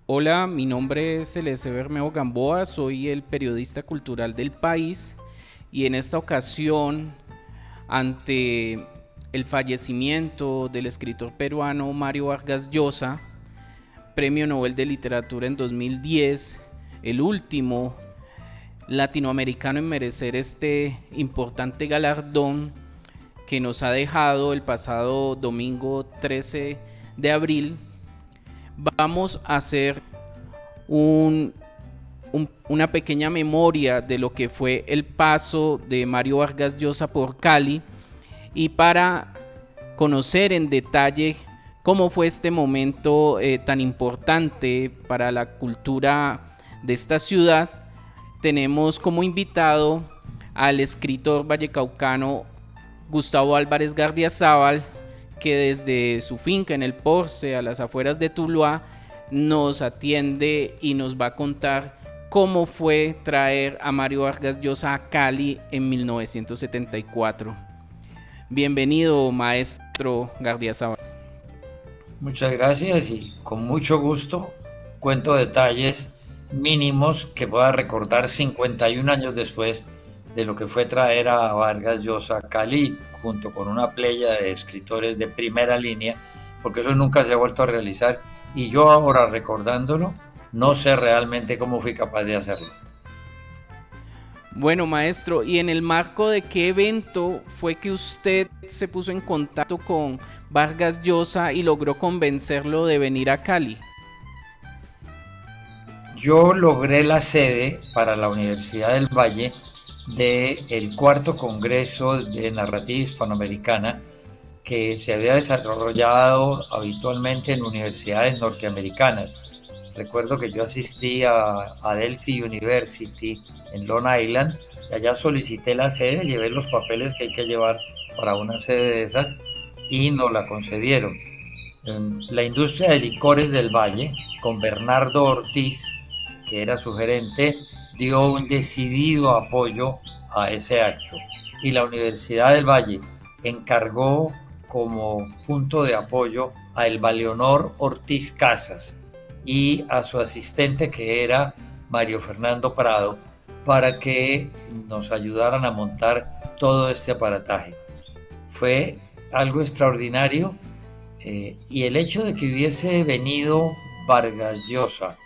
Hola, mi nombre es Celeste Bermeo Gamboa, soy el periodista cultural del país y en esta ocasión, ante el fallecimiento del escritor peruano Mario Vargas Llosa, Premio Nobel de Literatura en 2010, el último latinoamericano en merecer este importante galardón que nos ha dejado el pasado domingo 13 de abril, vamos a hacer un, una pequeña memoria de lo que fue el paso de Mario Vargas Llosa por Cali y para conocer en detalle cómo fue este momento tan importante para la cultura de esta ciudad, tenemos como invitado al escritor vallecaucano Gustavo Álvarez Gardiazabal, que desde su finca en el Porce, a las afueras de Tuluá, nos atiende y nos va a contar cómo fue traer a Mario Vargas Llosa a Cali en 1974. Bienvenido, maestro Gardiazabal. Muchas gracias y con mucho gusto cuento detalles mínimos que pueda recordar 51 años después de lo que fue traer a Vargas Llosa a Cali junto con una playa de escritores de primera línea, porque eso nunca se ha vuelto a realizar y yo ahora recordándolo no sé realmente cómo fui capaz de hacerlo. Bueno, maestro, ¿y en el marco de qué evento fue que usted se puso en contacto con Vargas Llosa y logró convencerlo de venir a Cali? Yo logré la sede para la Universidad del Valle del cuarto Congreso de Narrativa Hispanoamericana que se había desarrollado habitualmente en universidades norteamericanas. Recuerdo que yo asistí a Adelphi University en Long Island y allá solicité la sede, llevé los papeles que hay que llevar para una sede de esas y nos la concedieron. La industria de licores del Valle, con Bernardo Ortiz, que era su gerente, dio un decidido apoyo a ese acto. Y la Universidad del Valle encargó como punto de apoyo a el Leonor Ortiz Casas y a su asistente, que era Mario Fernando Prado, para que nos ayudaran a montar todo este aparataje. Fue algo extraordinario, y el hecho de que hubiese venido Vargas Llosa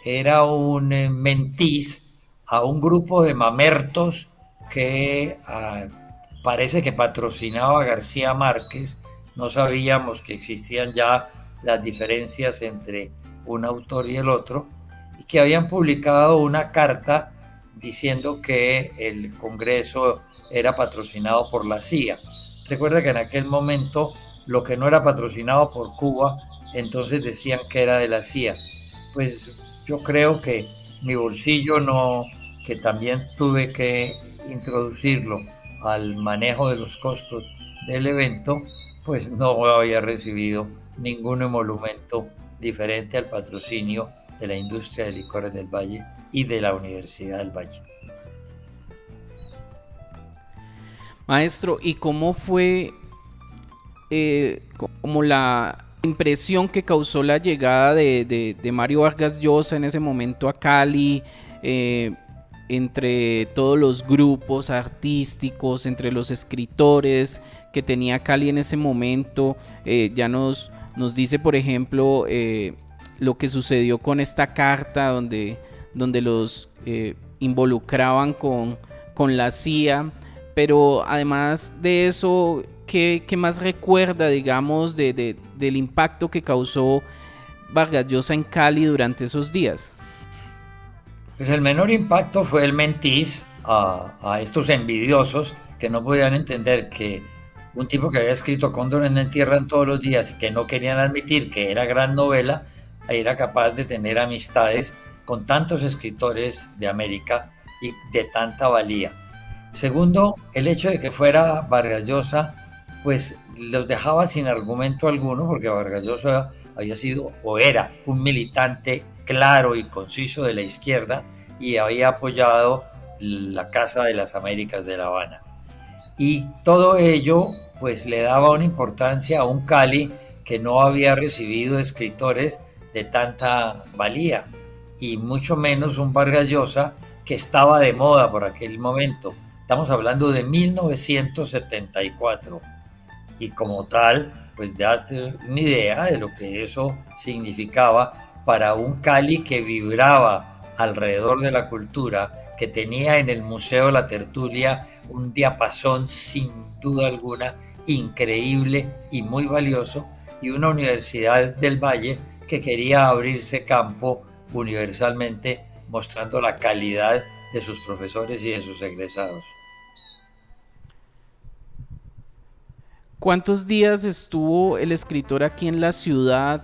era un mentiz a un grupo de mamertos que parece que patrocinaba a García Márquez. No sabíamos que existían ya las diferencias entre un autor y el otro, y que habían publicado una carta diciendo que el Congreso era patrocinado por la CIA. Recuerda que en aquel momento lo que no era patrocinado por Cuba, entonces decían que era de la CIA. Pues yo creo que mi bolsillo no, que también tuve que introducirlo al manejo de los costos del evento, pues no había recibido ningún emolumento diferente al patrocinio de la industria de licores del Valle y de la Universidad del Valle. Maestro, ¿y cómo fue como la impresión que causó la llegada de Mario Vargas Llosa en ese momento a Cali, eh, entre todos los grupos artísticos, entre los escritores que tenía Cali en ese momento? Ya nos dice, por ejemplo, lo que sucedió con esta carta donde los involucraban con la CIA, pero además de eso, ¿qué más recuerda, digamos, del impacto que causó Vargas Llosa en Cali durante esos días? Pues el menor impacto fue el mentiz a estos envidiosos que no podían entender que un tipo que había escrito Cóndores no entierran todos los días y que no querían admitir que era gran novela, era capaz de tener amistades con tantos escritores de América y de tanta valía. Segundo, el hecho de que fuera Vargas Llosa, pues los dejaba sin argumento alguno, porque Vargas Llosa había sido o era un militante claro y conciso de la izquierda y había apoyado la Casa de las Américas de La Habana. Y todo ello pues le daba una importancia a un Cali que no había recibido escritores de tanta valía, y mucho menos un Vargas Llosa que estaba de moda por aquel momento. Estamos hablando de 1974 y como tal, pues date una idea de lo que eso significaba para un Cali que vibraba alrededor de la cultura, que tenía en el Museo La Tertulia un diapasón sin duda alguna increíble y muy valioso, y una Universidad del Valle que quería abrirse campo universalmente, mostrando la calidad de sus profesores y de sus egresados. ¿Cuántos días estuvo el escritor aquí en la ciudad?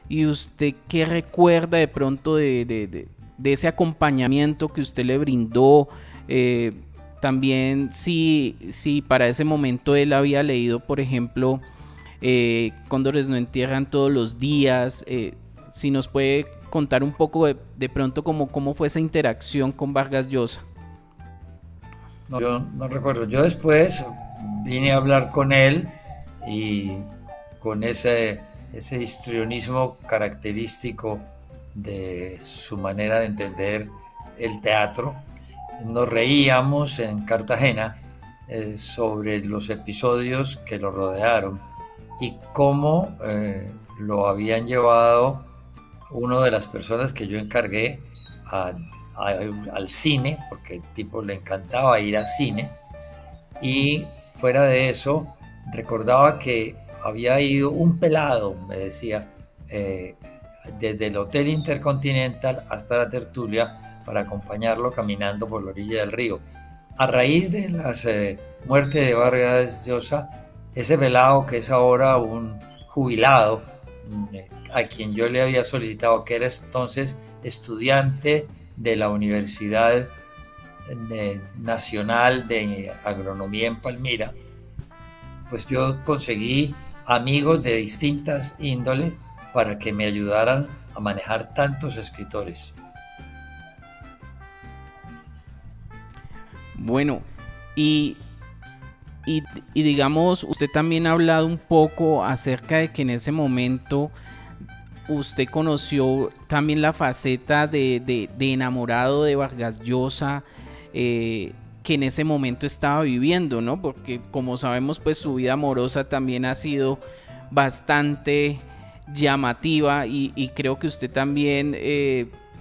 ¿Y usted qué recuerda de pronto de ese acompañamiento que usted le brindó? Eh, También si para ese momento él había leído, por ejemplo, Cóndores no entierran todos los días. Si nos puede contar un poco de pronto cómo fue esa interacción con Vargas Llosa. No, yo no recuerdo. Yo después vine a hablar con él y con ese histrionismo característico de su manera de entender el teatro, nos reíamos en Cartagena sobre los episodios que lo rodearon y cómo lo habían llevado una de las personas que yo encargué a, al cine, porque el tipo le encantaba ir al cine, y fuera de eso recordaba que había ido un pelado, me decía, desde el Hotel Intercontinental hasta la Tertulia para acompañarlo caminando por la orilla del río. A raíz de las muertes de Vargas Llosa, ese pelado que es ahora un jubilado, a quien yo le había solicitado, que era entonces estudiante de la Universidad Nacional de Agronomía en Palmira, pues yo conseguí amigos de distintas índoles para que me ayudaran a manejar tantos escritores. Bueno, y, y digamos, usted también ha hablado un poco acerca de que en ese momento usted conoció también la faceta de enamorado de Vargas Llosa, que en ese momento estaba viviendo, ¿no? Porque como sabemos, pues su vida amorosa también ha sido bastante llamativa y creo que usted también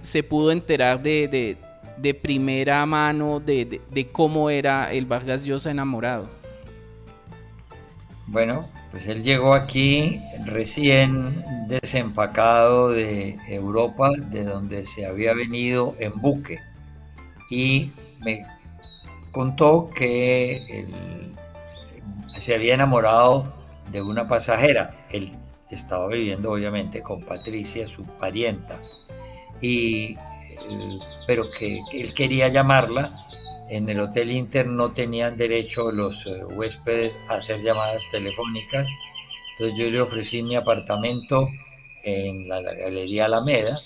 se pudo enterar de primera mano de cómo era el Vargas Llosa enamorado. Bueno, pues él llegó aquí recién desempacado de Europa, de donde se había venido en buque, y me contó que él se había enamorado de una pasajera. Él estaba viviendo obviamente con Patricia, su parienta, y, pero que él quería llamarla. En el Hotel Inter no tenían derecho los huéspedes a hacer llamadas telefónicas, entonces yo le ofrecí mi apartamento en la Galería Alameda,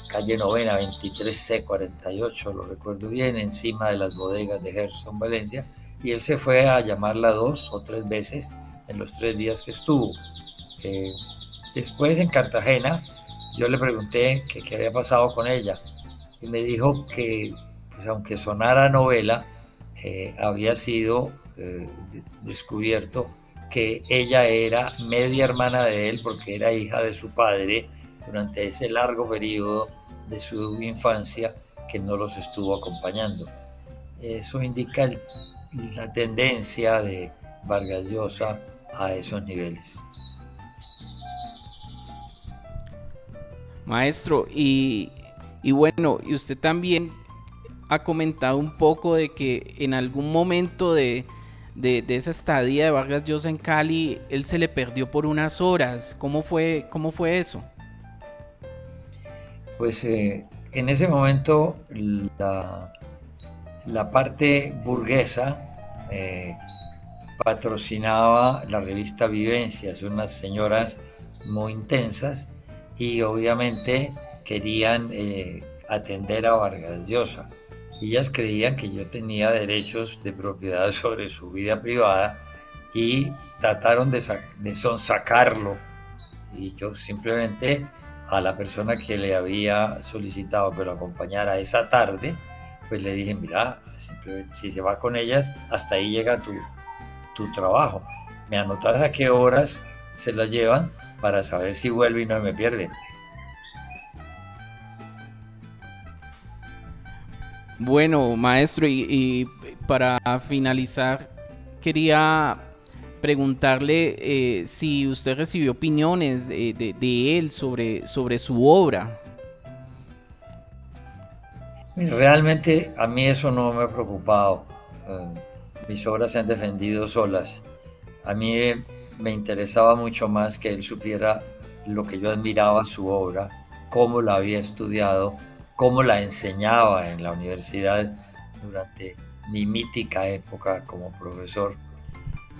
calle Novena, 23C48, lo recuerdo bien, encima de las bodegas de Gerson, Valencia, y él se fue a llamarla 2 o 3 veces en los 3 días que estuvo. Eh, Después en Cartagena yo le pregunté que qué había pasado con ella, y me dijo que, pues, aunque sonara novela, había sido descubierto que ella era media hermana de él porque era hija de su padre durante ese largo periodo de su infancia que no los estuvo acompañando. Eso indica la tendencia de Vargas Llosa a esos niveles. Maestro, y bueno, y usted también ha comentado un poco de que en algún momento de esa estadía de Vargas Llosa en Cali, él se le perdió por unas horas. Cómo fue eso? Pues en ese momento la parte burguesa patrocinaba la revista Vivencias, unas señoras muy intensas, y obviamente querían atender a Vargas Llosa. Ellas creían que yo tenía derechos de propiedad sobre su vida privada y trataron de sonsacarlo, y yo simplemente a la persona que le había solicitado que lo acompañara esa tarde, pues le dije, mira, si se va con ellas, hasta ahí llega tu trabajo. Me anotas a qué horas se la llevan para saber si vuelve y no me pierde. Bueno, maestro, y para finalizar, quería preguntarle si usted recibió opiniones de él sobre su obra. Realmente a mí eso no me ha preocupado. Mis obras se han defendido solas. A mí me interesaba mucho más que él supiera lo que yo admiraba su obra, cómo la había estudiado, cómo la enseñaba en la universidad durante mi mítica época como profesor.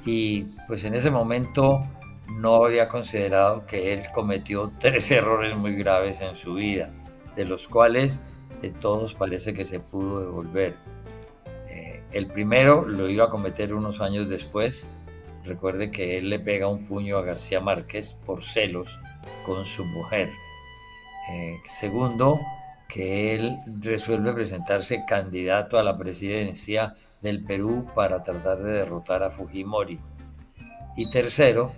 Y pues en ese momento no había considerado que él cometió 3 errores muy graves en su vida, de los cuales de todos parece que se pudo devolver. El primero lo iba a cometer unos años después. Recuerde que él le pega un puño a García Márquez por celos con su mujer. Segundo, que él resuelve presentarse candidato a la presidencia del Perú para tratar de derrotar a Fujimori. Y tercero,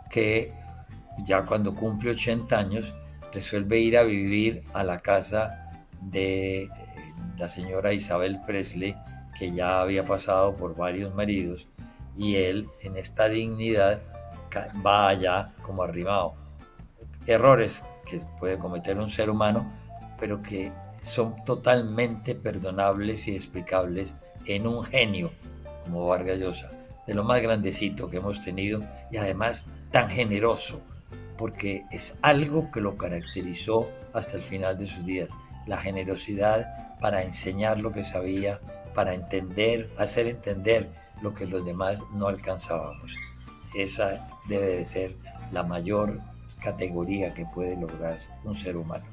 que ya cuando cumple 80 años, resuelve ir a vivir a la casa de la señora Isabel Presley, que ya había pasado por varios maridos, y él en esta dignidad va allá como arrimado. Errores que puede cometer un ser humano, pero que son totalmente perdonables y explicables en un genio como Vargas Llosa, de lo más grandecito que hemos tenido, y además tan generoso, porque es algo que lo caracterizó hasta el final de sus días, la generosidad para enseñar lo que sabía, para entender, hacer entender lo que los demás no alcanzábamos. Esa debe de ser la mayor categoría que puede lograr un ser humano.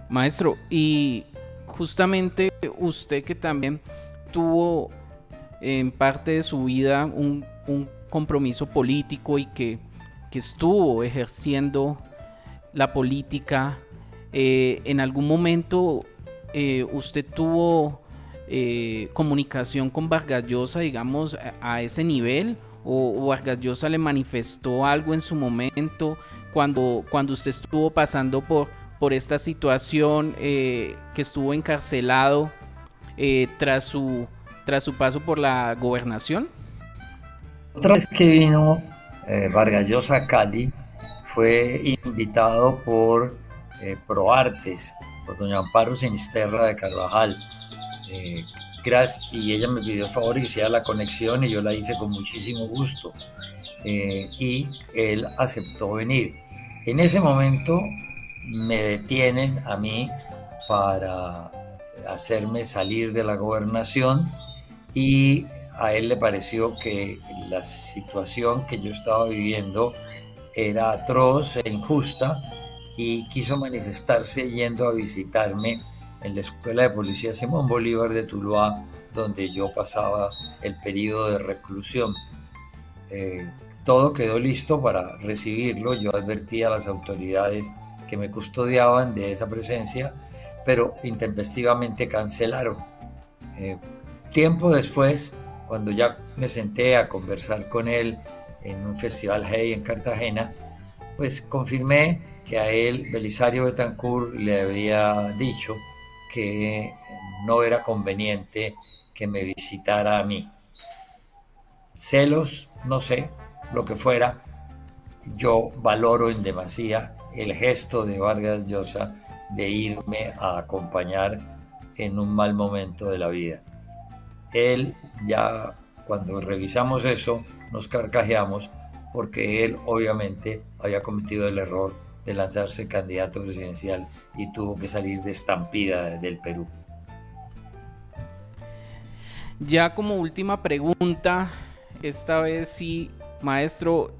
Maestro, y justamente usted que también tuvo en parte de su vida un compromiso político y que estuvo ejerciendo la política, en algún momento usted tuvo comunicación con Vargas Llosa, digamos, a ese nivel, o Vargas Llosa le manifestó algo en su momento cuando usted estuvo pasando por esta situación, que estuvo encarcelado tras su paso por la gobernación. Otra vez que vino Vargas Llosa a Cali, fue invitado por Proartes, por doña Amparo Sinisterra de Carvajal. Y ella me pidió el favor que hiciera la conexión y yo la hice con muchísimo gusto. Y él aceptó venir. En ese momento me detienen a mí para hacerme salir de la gobernación, y a él le pareció que la situación que yo estaba viviendo era atroz e injusta, y quiso manifestarse yendo a visitarme en la Escuela de Policía Simón Bolívar de Tuluá, donde yo pasaba el periodo de reclusión. Todo quedó listo para recibirlo. Yo advertí a las autoridades que me custodiaban de esa presencia, pero intempestivamente cancelaron. Tiempo después, cuando ya me senté a conversar con él en un festival Hey en Cartagena, pues confirmé que a él Belisario Betancur le había dicho que no era conveniente que me visitara a mí. Celos, no sé, lo que fuera, yo valoro en demasía el gesto de Vargas Llosa de irme a acompañar en un mal momento de la vida. Él ya, cuando revisamos eso, nos carcajeamos, porque él obviamente había cometido el error de lanzarse candidato presidencial y tuvo que salir de estampida del Perú. Ya como última pregunta, esta vez sí, maestro,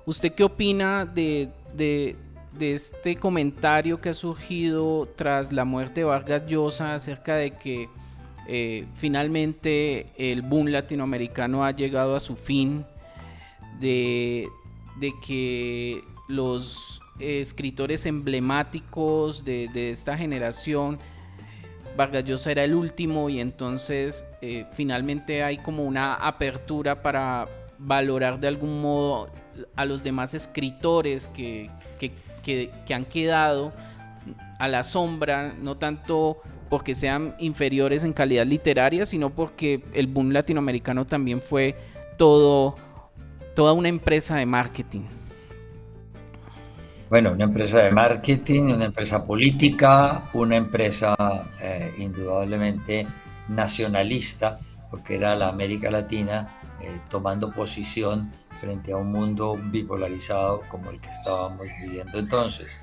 ¿usted qué opina de este comentario que ha surgido tras la muerte de Vargas Llosa acerca de que finalmente el boom latinoamericano ha llegado a su fin, de de que los escritores emblemáticos de esta generación, Vargas Llosa era el último, y entonces finalmente hay como una apertura para valorar de algún modo a los demás escritores que han quedado a la sombra, no tanto porque sean inferiores en calidad literaria, sino porque el boom latinoamericano también fue toda una empresa de marketing. Bueno, una empresa de marketing, una empresa política, una empresa indudablemente nacionalista, porque era la América Latina tomando posición frente a un mundo bipolarizado como el que estábamos viviendo entonces.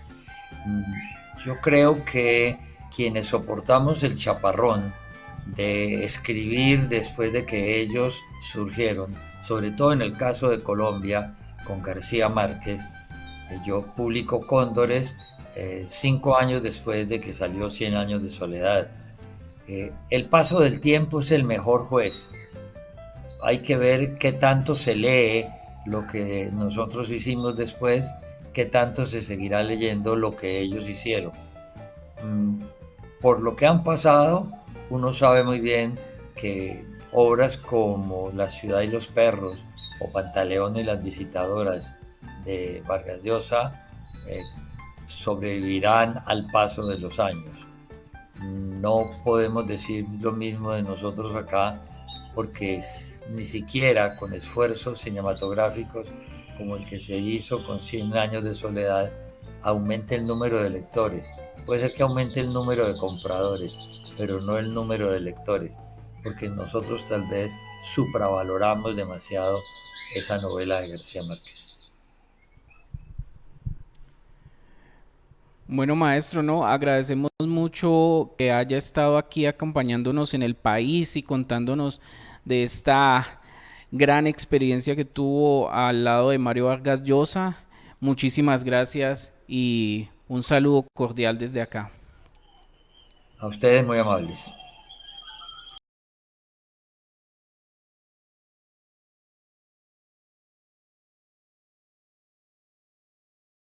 Yo creo que quienes soportamos el chaparrón de escribir después de que ellos surgieron, sobre todo en el caso de Colombia, con García Márquez, yo publico Cóndores 5 años después de que salió 100 años de soledad. El paso del tiempo es el mejor juez. Hay que ver qué tanto se lee lo que nosotros hicimos después, qué tanto se seguirá leyendo lo que ellos hicieron. Por lo que han pasado, uno sabe muy bien que obras como La ciudad y los perros o Pantaleón y las visitadoras de Vargas Llosa sobrevivirán al paso de los años. No podemos decir lo mismo de nosotros acá, porque ni siquiera con esfuerzos cinematográficos como el que se hizo con 100 años de soledad aumente el número de lectores. Puede ser que aumente el número de compradores, pero no el número de lectores, porque nosotros tal vez supravaloramos demasiado esa novela de García Márquez. Bueno, maestro, no, agradecemos mucho que haya estado aquí acompañándonos en el país y contándonos de esta gran experiencia que tuvo al lado de Mario Vargas Llosa. Muchísimas gracias y un saludo cordial desde acá. A ustedes muy amables.